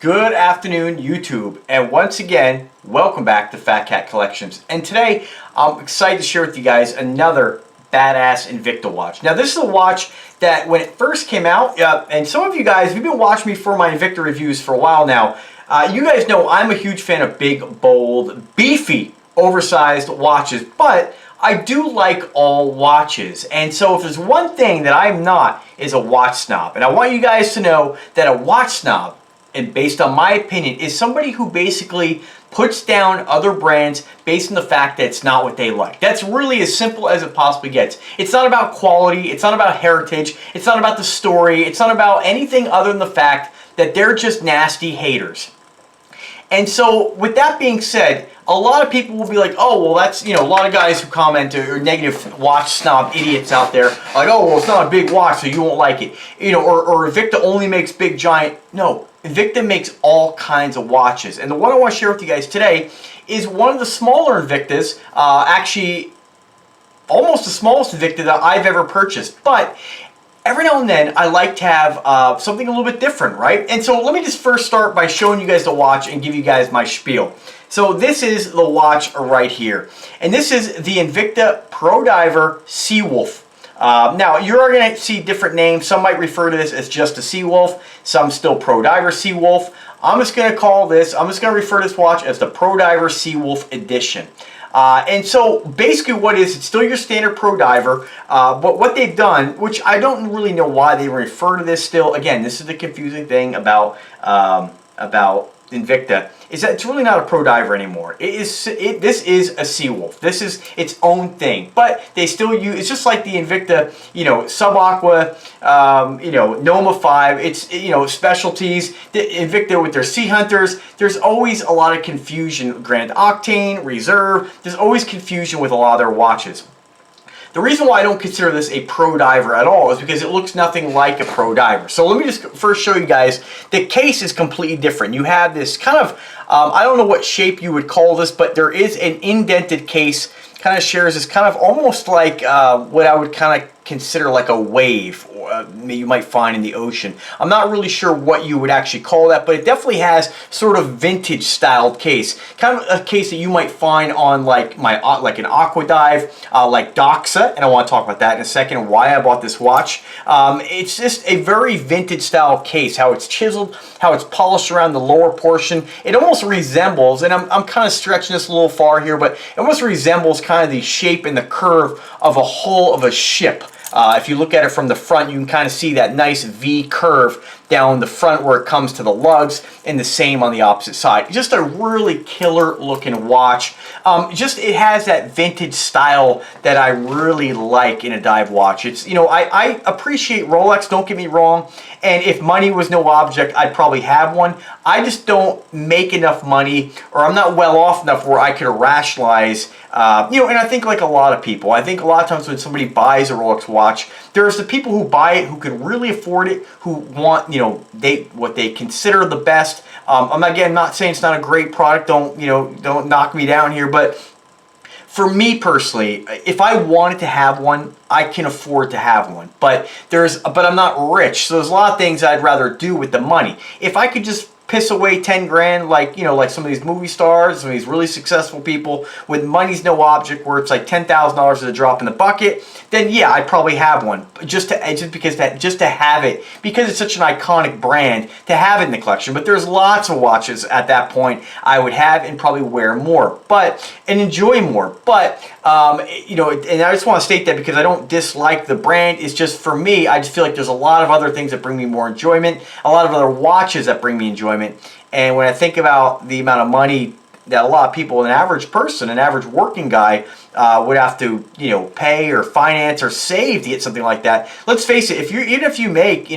Good afternoon, YouTube, and once again, welcome back to Fat Cat Collections. And today, I'm excited to share with you guys another badass Invicta watch. Now, this is a watch that when it first came out, and some of you guys, you've been watching me for my Invicta reviews for a while now. You guys know I'm a huge fan of big, bold, beefy, oversized watches, but I do like all watches. And so if there's one thing that I'm not, is a watch snob. And I want you guys to know that a watch snob, and based on my opinion, is somebody who basically puts down other brands based on the fact that it's not what they like. That's really as simple as it possibly gets. It's not about quality, it's not about heritage, it's not about the story, it's not about anything other than the fact that they're just nasty haters. And so with that being said, a lot of people will be like, oh, well, that's, a lot of guys who comment or negative watch snob idiots out there, like, oh, well, it's not a big watch, so you won't like it. Or Invicta only makes big, giant. No, Invicta makes all kinds of watches. And the one I want to share with you guys today is one of the smaller Invictas, actually almost the smallest Invicta that I've ever purchased. But every now and then, I like to have something a little bit different, right? And so let me just first start by showing you guys the watch and give you guys my spiel. So this is the watch right here. And this is the Invicta Pro Diver Seawolf. Now, you're going to see different names. Some might refer to this as just a Seawolf. Some still Pro Diver Seawolf. I'm just going to refer to this watch as the Pro Diver Seawolf Edition. And so basically what it is, it's still your standard Pro Diver, but what they've done, which I don't really know why they refer to this still, again, this is the confusing thing about Invicta, is that it's really not a Pro Diver anymore. This is a Seawolf. This is its own thing, but they still use, it's just like the Invicta, Sub-Aqua, Noma 5, it's, specialties, the Invicta with their Sea Hunters, there's always a lot of confusion, Grand Octane, Reserve, there's always confusion with a lot of their watches. The reason why I don't consider this a Pro Diver at all is because it looks nothing like a Pro Diver. So let me just first show you guys, the case is completely different. You have this kind of, I don't know what shape you would call this, but there is an indented case, kind of shares this kind of almost like what I would kind of consider like a wave you might find in the ocean. I'm not really sure what you would actually call that, but it definitely has sort of vintage styled case, kind of a case that you might find on like an aqua dive, like Doxa, and I want to talk about that in a second, why I bought this watch. It's just a very vintage style case, how it's chiseled, how it's polished around the lower portion. It almost resembles, and I'm kind of stretching this a little far here, but it almost resembles kind of the shape and the curve of a hull of a ship. If you look at it from the front, you can kind of see that nice V curve down the front where it comes to the lugs, and the same on the opposite side. Just a really killer looking watch. It has that vintage style that I really like in a dive watch. It's, I appreciate Rolex, don't get me wrong, and if money was no object, I'd probably have one. I just don't make enough money, or I'm not well off enough where I could rationalize, and I think like a lot of people, I think a lot of times when somebody buys a Rolex watch, there's the people who buy it who can really afford it, who want, what they consider the best. I'm again not saying it's not a great product. Don't knock me down here, but for me personally, if I wanted to have one, I can afford to have one. But I'm not rich, so there's a lot of things I'd rather do with the money. If I could just piss away 10 grand like some of these movie stars, some of these really successful people with money's no object, where it's like $10,000 as a drop in the bucket, then yeah, I'd probably have one just to have it, because it's such an iconic brand, to have it in the collection. But there's lots of watches at that point I would have and probably wear more, and enjoy more. But and I just want to state that because I don't dislike the brand. It's just, for me, I just feel like there's a lot of other things that bring me more enjoyment, a lot of other watches that bring me enjoyment. And when I think about the amount of money that a lot of people, an average person, an average working guy, would have to, pay or finance or save to get something like that. Let's face it, even if you make,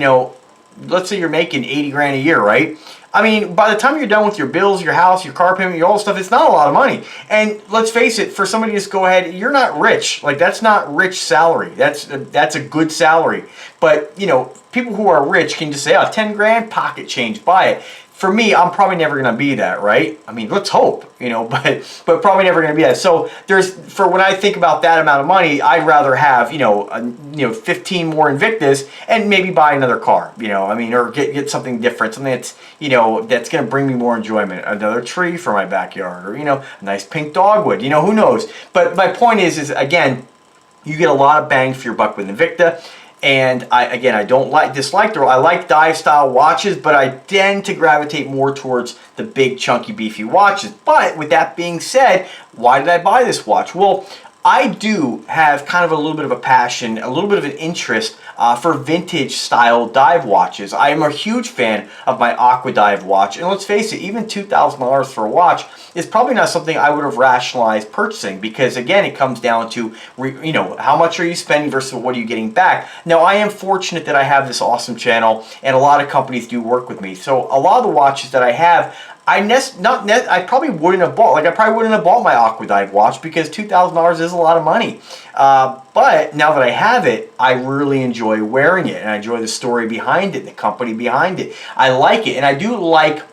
let's say you're making 80 grand a year, right? I mean, by the time you're done with your bills, your house, your car payment, all this stuff, it's not a lot of money. And let's face it, for somebody to just go ahead, you're not rich. Like, that's not rich salary. That's a good salary. But, people who are rich can just say, oh, 10 grand, pocket change, buy it. for me, I'm probably never going to be that, right? I mean, let's hope, you know, but probably never going to be that. So for when I think about that amount of money, I'd rather have, 15 more Invictas and maybe buy another car, I mean, or get something different, something that's, that's going to bring me more enjoyment. Another tree for my backyard, or, a nice pink dogwood, who knows? But my point is again, you get a lot of bang for your buck with Invicta. And I like dive style watches, but I tend to gravitate more towards the big chunky beefy watches. But with that being said, why did I buy this watch? Well, I do have kind of a little bit of a passion, a little bit of an interest for vintage style dive watches. I am a huge fan of my Aqua Dive watch, and let's face it, even $2,000 for a watch is probably not something I would have rationalized purchasing, because again, it comes down to, how much are you spending versus what are you getting back. Now, I am fortunate that I have this awesome channel, and a lot of companies do work with me. So a lot of the watches that I have, I probably wouldn't have bought. I probably wouldn't have bought my Aqua Dive watch, because $2,000 is a lot of money. But now that I have it, I really enjoy wearing it, and I enjoy the story behind it, the company behind it. I like it, and I do like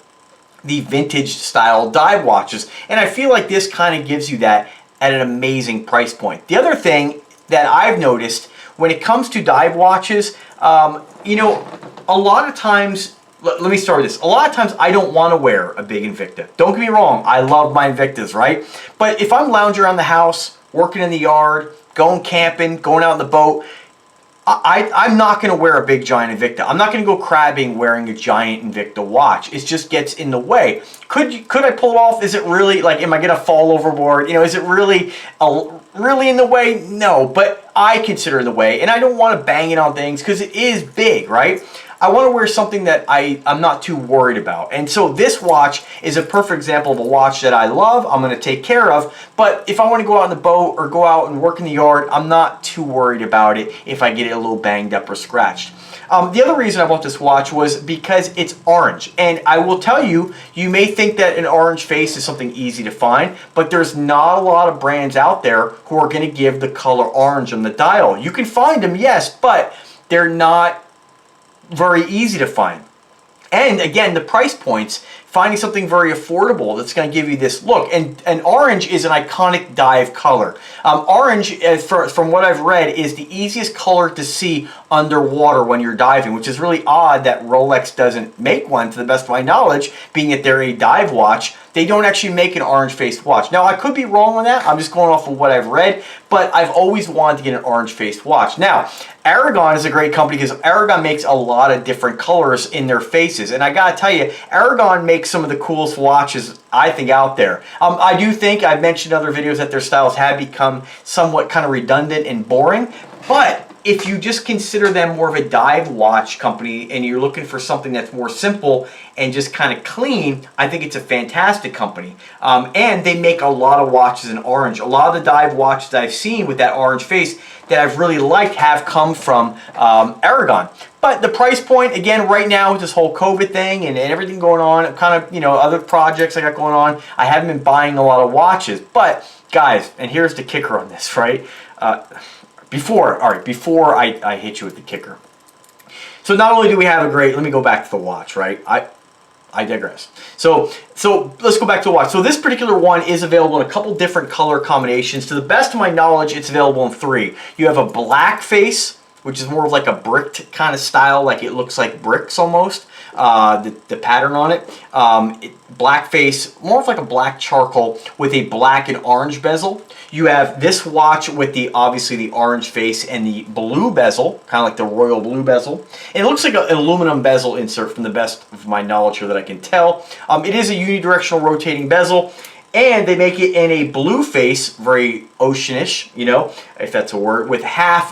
the vintage style dive watches, and I feel like this kind of gives you that at an amazing price point. The other thing that I've noticed when it comes to dive watches, a lot of times. Let me start with this. A lot of times I don't want to wear a big Invicta. Don't get me wrong, I love my Invictas, right? But if I'm lounging around the house, working in the yard, going camping, going out on the boat, I'm not going to wear a big giant Invicta. I'm not going to go crabbing wearing a giant Invicta watch. It just gets in the way. Could I pull it off? Is it really, am I going to fall overboard? Is it really in the way? No, but I consider it in the way, and I don't want to bang it on things because it is big, right? I want to wear something that I'm not too worried about. And so this watch is a perfect example of a watch that I love, I'm going to take care of, but if I want to go out on the boat or go out and work in the yard, I'm not too worried about it if I get it a little banged up or scratched. The other reason I bought this watch was because it's orange. And I will tell you, you may think that an orange face is something easy to find, but there's not a lot of brands out there who are going to give the color orange on the dial. You can find them, yes, but they're not very easy to find. And again, the price points, finding something very affordable that's going to give you this look. And orange is an iconic dive color. Orange, from what I've read, is the easiest color to see underwater when you're diving, which is really odd that Rolex doesn't make one, to the best of my knowledge, being that they're a dive watch. They don't actually make an orange-faced watch. Now, I could be wrong on that. I'm just going off of what I've read, but I've always wanted to get an orange-faced watch. Now, Aragon is a great company because Aragon makes a lot of different colors in their faces. And I gotta tell you, Aragon makes some of the coolest watches, I think, out there. I do think, I've mentioned in other videos, that their styles have become somewhat kind of redundant and boring, but if you just consider them more of a dive watch company and you're looking for something that's more simple and just kind of clean, I think it's a fantastic company. And they make a lot of watches in orange. A lot of the dive watches that I've seen with that orange face that I've really liked have come from Aragon. But the price point, again, right now with this whole COVID thing and everything going on, kind of, other projects I got going on, I haven't been buying a lot of watches. But guys, and here's the kicker on this, right? Before I hit you with the kicker. So not only do we have a great, let me go back to the watch, right? I digress. So let's go back to the watch. So this particular one is available in a couple different color combinations. To the best of my knowledge, it's available in 3. You have a black face, which is more of like a bricked kind of style, like it looks like bricks almost, the pattern on it. Black face, more of like a black charcoal with a black and orange bezel. You have this watch with obviously the orange face and the blue bezel, kind of like the royal blue bezel. And it looks like an aluminum bezel insert from the best of my knowledge here that I can tell. It is a unidirectional rotating bezel. And they make it in a blue face, very oceanish, if that's a word, with half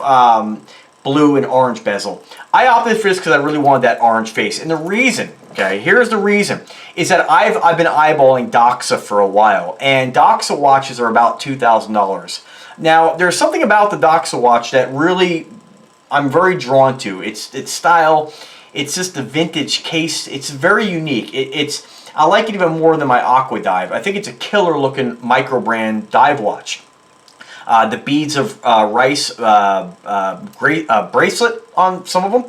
blue and orange bezel. I opted for this because I really wanted that orange face. And the reason, okay, here's the reason, is that I've been eyeballing Doxa for a while. And Doxa watches are about $2,000. Now, there's something about the Doxa watch that really I'm very drawn to. It's style, it's just the vintage case. It's very unique. I like it even more than my Aqua Dive. I think it's a killer looking micro brand dive watch. The beads of rice bracelet on some of them,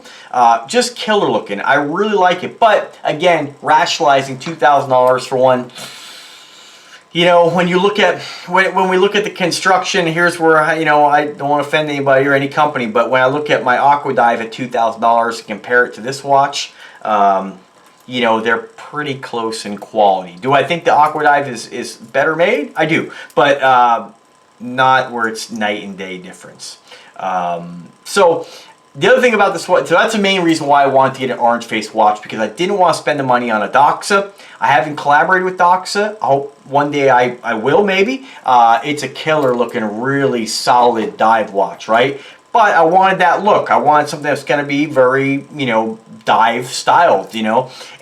just killer looking. I really like it. But again, rationalizing $2,000 for one. You know, when you look at when we look at the construction, here's where I don't want to offend anybody or any company, but when I look at my Aqua Dive at $2,000 and compare it to this watch, they're pretty close in quality. Do I think the Aqua Dive is better made? I do, but not where it's night and day difference. So the other thing about this watch, so that's the main reason why I wanted to get an orange face watch, because I didn't want to spend the money on a Doxa. I haven't collaborated with Doxa. I hope one day I will, maybe. It's a killer looking, really solid dive watch, right? But I wanted that look. I wanted something that's going to be very, dive styled,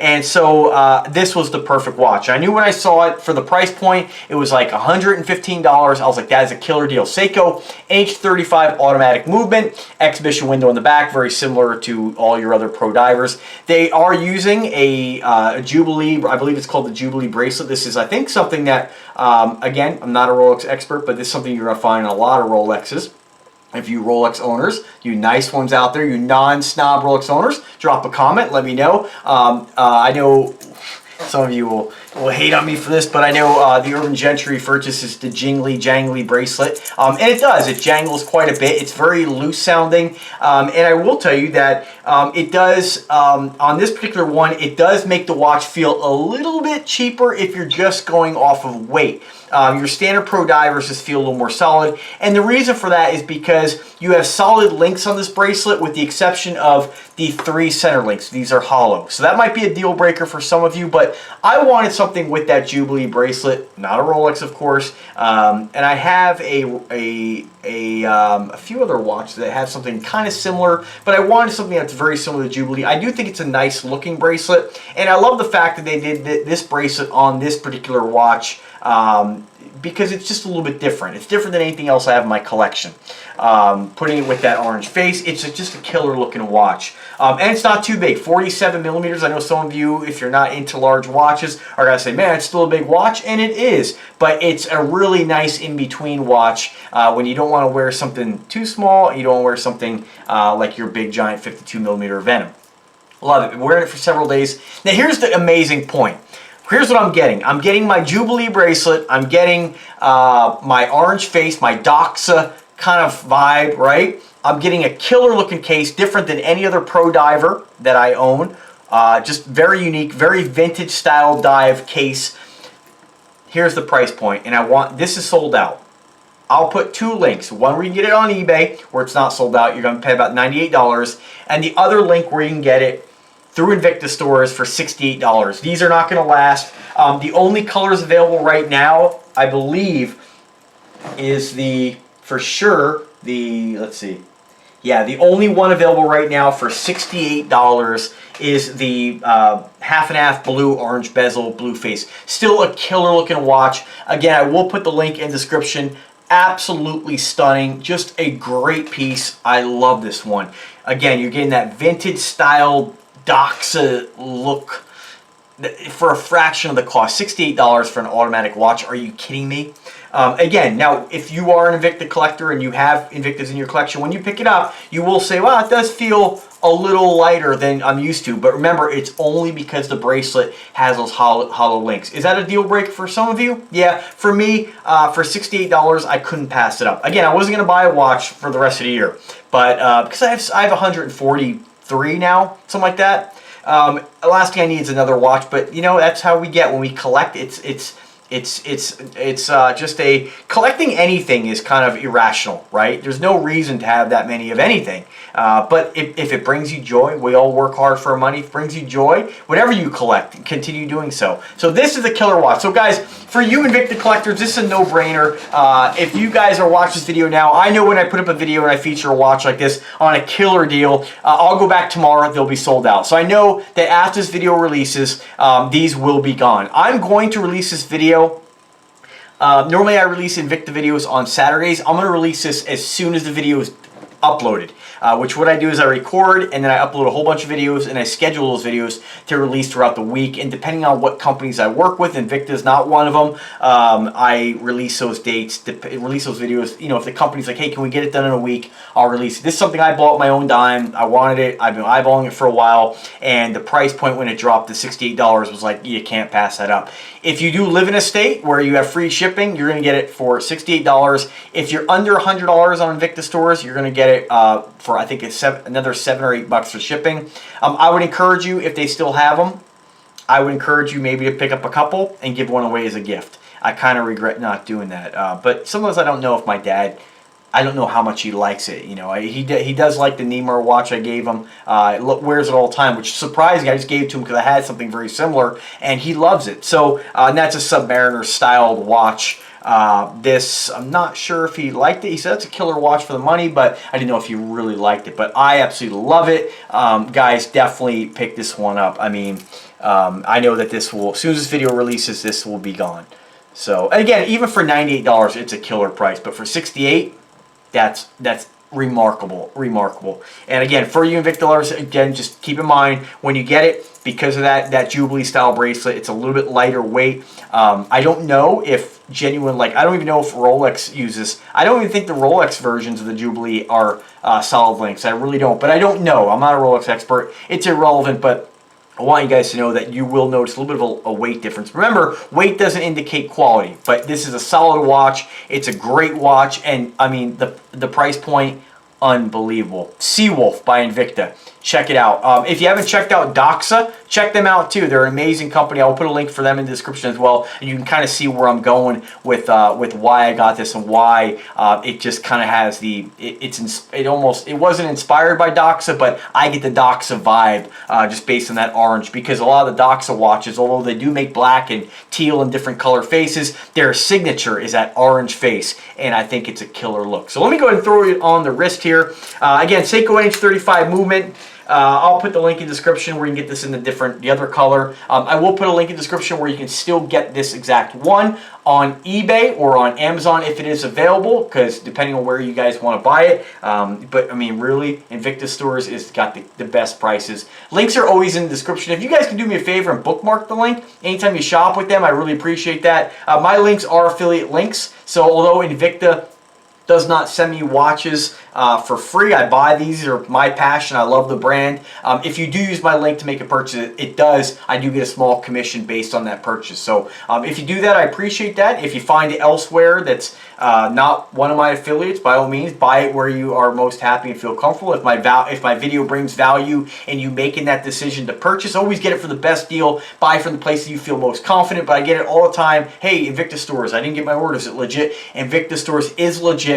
And so this was the perfect watch. I knew when I saw it for the price point, it was like $115. I was like, that is a killer deal. Seiko H35 automatic movement, exhibition window in the back, very similar to all your other pro divers. They are using a Jubilee, I believe it's called the Jubilee bracelet. This is, I think, something that, again, I'm not a Rolex expert, but this is something you're going to find in a lot of Rolexes. If you Rolex owners, you nice ones out there, you non-snob Rolex owners, drop a comment, let me know. I know some of you will hate on me for this, but I know the Urban Gentry refers to this as the jingly jangly bracelet, and it does. It jangles quite a bit. It's very loose sounding, and I will tell you that it does, on this particular one, it does make the watch feel a little bit cheaper if you're just going off of weight. Your standard pro divers just feel a little more solid, and the reason for that is because you have solid links on this bracelet with the exception of the 3 center links. These are hollow, so that might be a deal breaker for some of you, but I wanted something with that Jubilee bracelet, not a Rolex of course, and I have a few other watches that have something kind of similar, but I wanted something that's very similar to Jubilee. I do think it's a nice looking bracelet, and I love the fact that they did this bracelet on this particular watch, because it's just a little bit different. It's different than anything else I have in my collection. Putting it with that orange face, it's just a killer looking watch. And it's not too big, 47 millimeters. I know some of you, if you're not into large watches, are going to say, man, it's still a big watch, and it is. But it's a really nice in-between watch when you don't want to wear something too small, you don't want to wear something like your big giant 52 millimeter Venom. Love it. Been wearing it for several days. Now here's the amazing point. Here's what I'm getting. I'm getting my Jubilee bracelet. I'm getting my orange face, my Doxa kind of vibe, right? I'm getting a killer looking case, different than any other pro diver that I own. Just very unique, very vintage style dive case. Here's the price point, and this is sold out. I'll put 2 links. One where you can get it on eBay, where it's not sold out. You're going to pay about $98. And the other link where you can get it through Invicta stores for $68. These are not going to last. The only colors available right now, I believe, is let's see. Yeah, the only one available right now for $68 is the half and half blue orange bezel blue face. Still a killer looking watch. Again, I will put the link in the description. Absolutely stunning. Just a great piece. I love this one. Again, you're getting that vintage style Doxa look for a fraction of the cost. $68 for an automatic watch. Are you kidding me? Again, now if you are an Invicta collector and you have Invictas in your collection, when you pick it up, you will say, well, it does feel a little lighter than I'm used to. But remember, it's only because the bracelet has those hollow links. Is that a deal breaker for some of you? Yeah, for me, for $68, I couldn't pass it up. Again, I wasn't going to buy a watch for the rest of the year, but because I have 143 now, something like that. Last thing I need is another watch, but that's how we get when we collect. It's just collecting anything is kind of irrational, right? There's no reason to have that many of anything. But if it brings you joy, we all work hard for our money. If it brings you joy, whatever you collect, continue doing so. So this is a killer watch. So guys, for you Invicta collectors, this is a no-brainer. If you guys are watching this video now, I know when I put up a video and I feature a watch like this on a killer deal, I'll go back tomorrow, they'll be sold out. So I know that after this video releases, these will be gone. I'm going to release this video. Normally I release Invicta videos on Saturdays. I'm going to release this as soon as the video is uploaded. which what I do is I record and then I upload a whole bunch of videos and I schedule those videos to release throughout the week. And depending on what companies I work with, Invicta is not one of them, I release those dates, release those videos. You know, if the company's like, hey, can we get it done in a week, I'll release it. This is something I bought my own dime. I wanted it. I've been eyeballing it for a while, and the price point when it dropped to $68 was like, you can't pass that up. If you do live in a state where you have free shipping, you're going to get it for $68. If you're under $100 on Invicta stores, you're going to get it for, I think it's another $7 or $8 for shipping. I would encourage you, if they still have them, I would encourage you maybe to pick up a couple and give one away as a gift. I kind of regret not doing that. But sometimes I don't know if my dad, I don't know how much he likes it. You know, he does like the Nemar watch I gave him. Wears it all the time, which is surprising. I just gave it to him because I had something very similar, and he loves it. So, and that's a Submariner styled watch. This, I'm not sure if he liked it. He said it's a killer watch for the money, but I didn't know if he really liked it. But I absolutely love it. Guys, definitely pick this one up. I mean, I know that this will, as soon as this video releases, this will be gone. So, and again, even for $98, it's a killer price. But for $68, that's remarkable. And again, for you Invicta lovers, again, just keep in mind when you get it, because of that Jubilee style bracelet, it's a little bit lighter weight. I don't know if genuine, like, I don't even know if Rolex uses, I don't even think the Rolex versions of the Jubilee are solid links. I really don't, but I don't know. I'm not a Rolex expert. It's irrelevant, but I want you guys to know that you will notice a little bit of a weight difference. Remember, weight doesn't indicate quality, but this is a solid watch. It's a great watch, and I mean, the price point, unbelievable. Seawolf by Invicta. Check it out. If you haven't checked out Doxa, check them out too. They're an amazing company. I'll put a link for them in the description as well, and you can kind of see where I'm going with why I got this and why it just kind of has the it wasn't inspired by Doxa, but I get the Doxa vibe just based on that orange, because a lot of the Doxa watches, although they do make black and teal and different color faces, their signature is that orange face, and I think it's a killer look. So let me go ahead and throw it on the wrist here. Again, Seiko NH35 movement. I'll put the link in the description where you can get this in the other color. I will put a link in the description where you can still get this exact one on eBay or on Amazon if it is available, because depending on where you guys want to buy it. But I mean, really, Invicta stores is got the best prices. Links are always in the description. If you guys can do me a favor and bookmark the link anytime you shop with them, I really appreciate that. My links are affiliate links, so although Invicta does not send me watches for free, I buy these. These are my passion. I love the brand. If you do use my link to make a purchase, I do get a small commission based on that purchase. So if you do that, I appreciate that. If you find it elsewhere that's not one of my affiliates, by all means, buy it where you are most happy and feel comfortable. If my video brings value and you making that decision to purchase, always get it for the best deal. Buy from the place that you feel most confident, but I get it all the time. Hey, Invicta stores, I didn't get my order. Is it legit? Invicta stores is legit.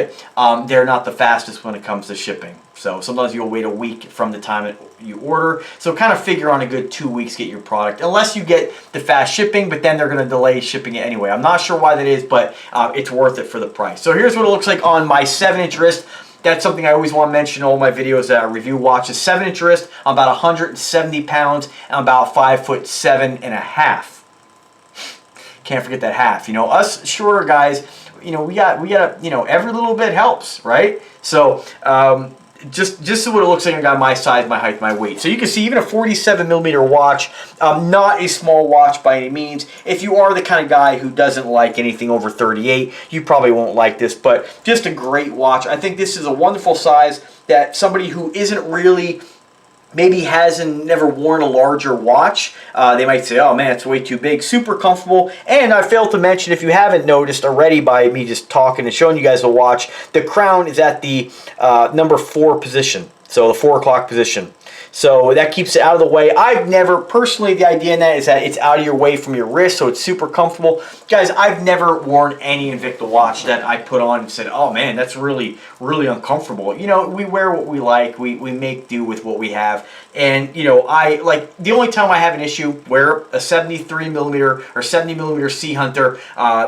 They're not the fastest when it comes to shipping. So sometimes you'll wait a week from the time you order. So kind of figure on a good 2 weeks to get your product, unless you get the fast shipping, but then they're going to delay shipping it anyway. I'm not sure why that is, but it's worth it for the price. So here's what it looks like on my 7-inch wrist. That's something I always want to mention in all my videos that I review watches. 7-inch wrist, I'm about 170 pounds, and I'm about 5'7.5". Can't forget that half. You know, us shorter guys, you know, we gotta, you know, every little bit helps, right? So just what it looks like. I got my size, my height, my weight. So you can see even a 47mm watch, not a small watch by any means. If you are the kind of guy who doesn't like anything over 38, you probably won't like this, but just a great watch. I think this is a wonderful size that somebody who isn't really, maybe hasn't never worn a larger watch, they might say, oh man, it's way too big. Super comfortable. And I failed to mention, if you haven't noticed already by me just talking and showing you guys the watch, the crown is at the number 4 position, so the 4 o'clock position. So that keeps it out of the way. I've never, personally, the idea in that is that it's out of your way from your wrist, so it's super comfortable. Guys, I've never worn any Invicta watch that I put on and said, oh man, that's really, really uncomfortable. You know, we wear what we like. We make do with what we have. And, you know, the only time I have an issue, wear a 73mm or 70mm Sea Hunter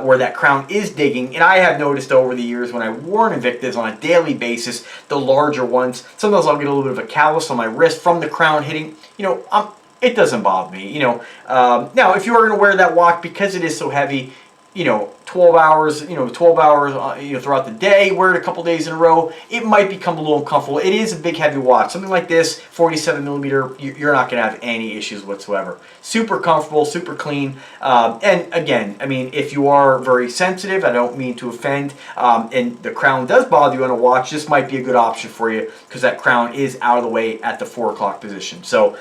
where that crown is digging. And I have noticed over the years when I wore Invictas on a daily basis, the larger ones, sometimes I'll get a little bit of a callus on my wrist from the crown hitting. You know, it doesn't bother me. You know, now if you are going to wear that watch because it is so heavy, you know, 12 hours, 12 hours, throughout the day, wear it a couple days in a row, it might become a little uncomfortable. It is a big, heavy watch. Something like this, 47 millimeter, you're not going to have any issues whatsoever. Super comfortable, super clean. And again, I mean, if you are very sensitive, I don't mean to offend, and the crown does bother you on a watch, this might be a good option for you because that crown is out of the way at the 4 o'clock position. So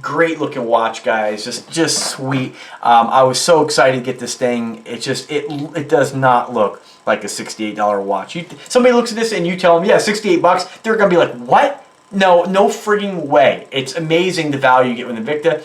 great looking watch, guys. Just sweet. I was so excited to get this thing. It does not look like a $68 watch. Somebody looks at this and you tell them, yeah, 68 bucks, they're gonna be like, what? No frigging way. It's amazing the value you get with Invicta.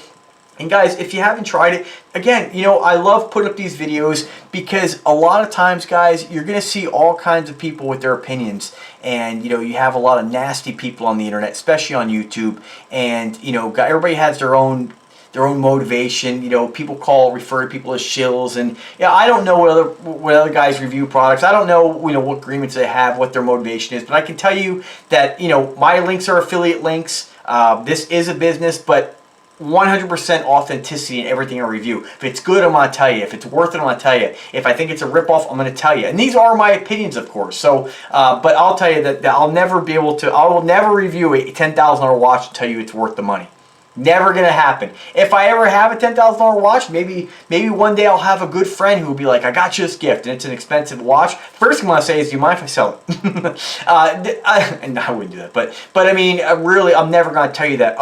And guys, if you haven't tried it, again, I love putting up these videos because a lot of times, guys, you're going to see all kinds of people with their opinions. And, you have a lot of nasty people on the internet, especially on YouTube. And, everybody has their own motivation. People refer to people as shills, and I don't know what other guys review products. I don't know what agreements they have, what their motivation is, but I can tell you that my links are affiliate links. This is a business, but 100% authenticity in everything I review. If it's good, I'm going to tell you. If it's worth it, I'm going to tell you. If I think it's a ripoff, I'm going to tell you. And these are my opinions, of course. So, but I'll tell you that I will never review a $10,000 watch and tell you it's worth the money. Never gonna happen. If I ever have a $10,000 watch, maybe one day I'll have a good friend who will be like, I got you this gift, and it's an expensive watch. First thing I'm gonna say is, do you mind if I sell it? And I wouldn't do that, but I mean, really, I'm never gonna tell you that.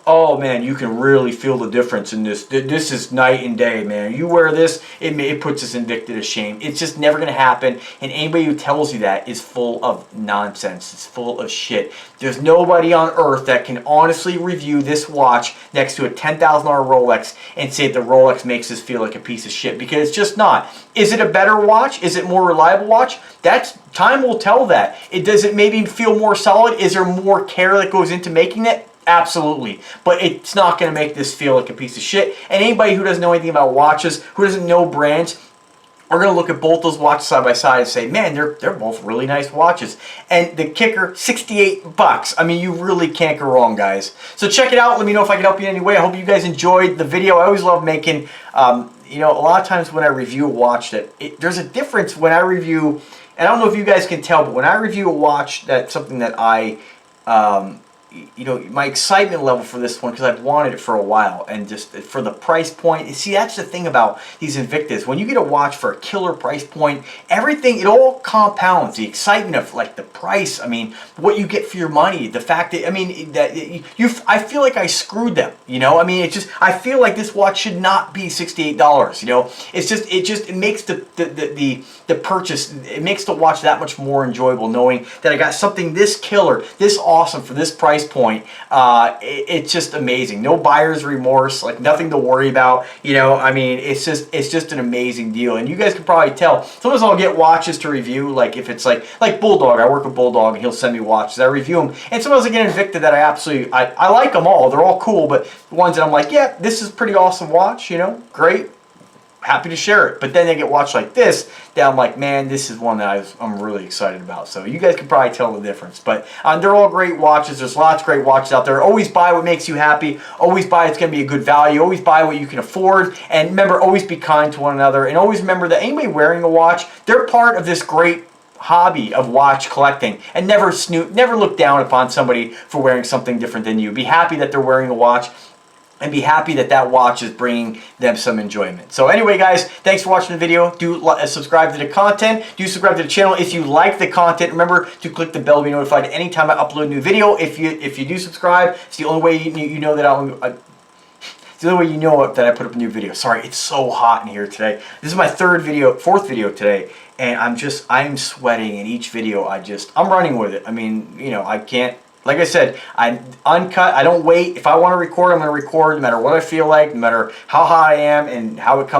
Oh man, you can really feel the difference in this. This is night and day, man. You wear this, it puts this Invicta to shame. It's just never going to happen. And anybody who tells you that is full of nonsense. It's full of shit. There's nobody on earth that can honestly review this watch next to a $10,000 Rolex and say the Rolex makes us feel like a piece of shit, because it's just not. Is it a better watch? Is it more reliable watch? Time will tell that. Does it maybe feel more solid? Is there more care that goes into making it? Absolutely. But it's not going to make this feel like a piece of shit. And anybody who doesn't know anything about watches, who doesn't know brands, are going to look at both those watches side by side and say, man, they're both really nice watches. And the kicker, 68 bucks. I mean, you really can't go wrong, guys. So check it out. Let me know if I can help you in any way. I hope you guys enjoyed the video. I always love making, a lot of times when I review a watch, there's a difference when I review, and I don't know if you guys can tell, but when I review a watch, that's something that I, my excitement level for this one, because I've wanted it for a while, and just for the price point. See, that's the thing about these Invictas. When you get a watch for a killer price point, everything, it all compounds. The excitement of like the price, I mean, what you get for your money, the fact that, I mean, I feel like I screwed them, I mean, I feel like this watch should not be $68, it makes the purchase, it makes the watch that much more enjoyable, knowing that I got something this killer, this awesome for this price point. It's just amazing. No buyer's remorse, like nothing to worry about. I mean, it's just an amazing deal. And you guys can probably tell. Sometimes I'll get watches to review, like if it's like Bulldog. I work with Bulldog, and he'll send me watches. I review them, and sometimes I get an Invicta that I like them all. They're all cool, but ones that I'm like, yeah, this is a pretty awesome watch. Great. Happy to share it. But then they get watched like this, that I'm like, man, this is one that I'm really excited about. So you guys can probably tell the difference. But they're all great watches. There's lots of great watches out there. Always buy what makes you happy. Always buy it's going to be a good value. Always buy what you can afford. And remember, always be kind to one another. And always remember that anybody wearing a watch, they're part of this great hobby of watch collecting. And never look down upon somebody for wearing something different than you. Be happy that they're wearing a watch, and be happy that that watch is bringing them some enjoyment. So anyway, guys, thanks for watching the video. Do subscribe to the content. Do subscribe to the channel if you like the content. Remember to click the bell to be notified anytime I upload a new video. If you do subscribe, it's the only way you know that it's the only way you know that I put up a new video. Sorry, it's so hot in here today. This is my fourth video today, and I'm sweating in each video. I'm running with it. I mean, I can't. Like I said, I'm uncut. I don't wait. If I want to record, I'm going to record no matter what I feel like, no matter how hot I am and how it comes.